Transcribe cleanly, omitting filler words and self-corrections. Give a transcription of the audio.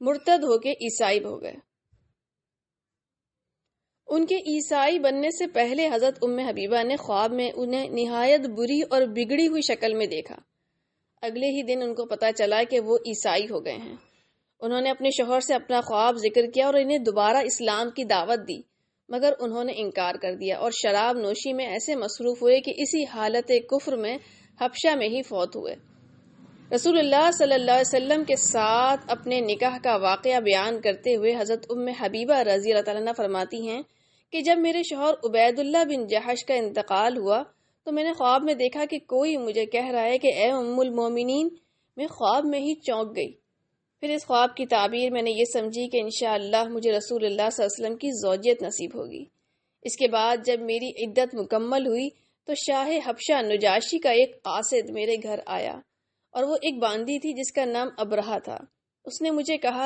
مرتد ہو کے عیسائی ہو گئے۔ ان کے عیسائی بننے سے پہلے حضرت ام حبیبہ نے خواب میں انہیں نہایت بری اور بگڑی ہوئی شکل میں دیکھا۔ اگلے ہی دن ان کو پتا چلا کہ وہ عیسائی ہو گئے ہیں۔ انہوں نے اپنے شوہر سے اپنا خواب ذکر کیا اور انہیں دوبارہ اسلام کی دعوت دی، مگر انہوں نے انکار کر دیا اور شراب نوشی میں ایسے مصروف ہوئے کہ اسی حالت کفر میں حبشہ میں ہی فوت ہوئے۔ رسول اللہ صلی اللہ علیہ وسلم کے ساتھ اپنے نکاح کا واقعہ بیان کرتے ہوئے حضرت ام حبیبہ رضی اللہ تعالیٰ عنہ فرماتی ہیں کہ جب میرے شوہر عبید اللہ بن جحش کا انتقال ہوا تو میں نے خواب میں دیکھا کہ کوئی مجھے کہہ رہا ہے کہ اے ام المومنین، میں خواب میں ہی چونک گئی۔ پھر اس خواب کی تعبیر میں نے یہ سمجھی کہ انشاءاللہ مجھے رسول اللہ صلی اللہ علیہ وسلم کی زوجیت نصیب ہوگی۔ اس کے بعد جب میری عدت مکمل ہوئی تو شاہ حبشہ نجاشی کا ایک قاصد میرے گھر آیا، اور وہ ایک باندی تھی جس کا نام ابرہہ تھا۔ اس نے مجھے کہا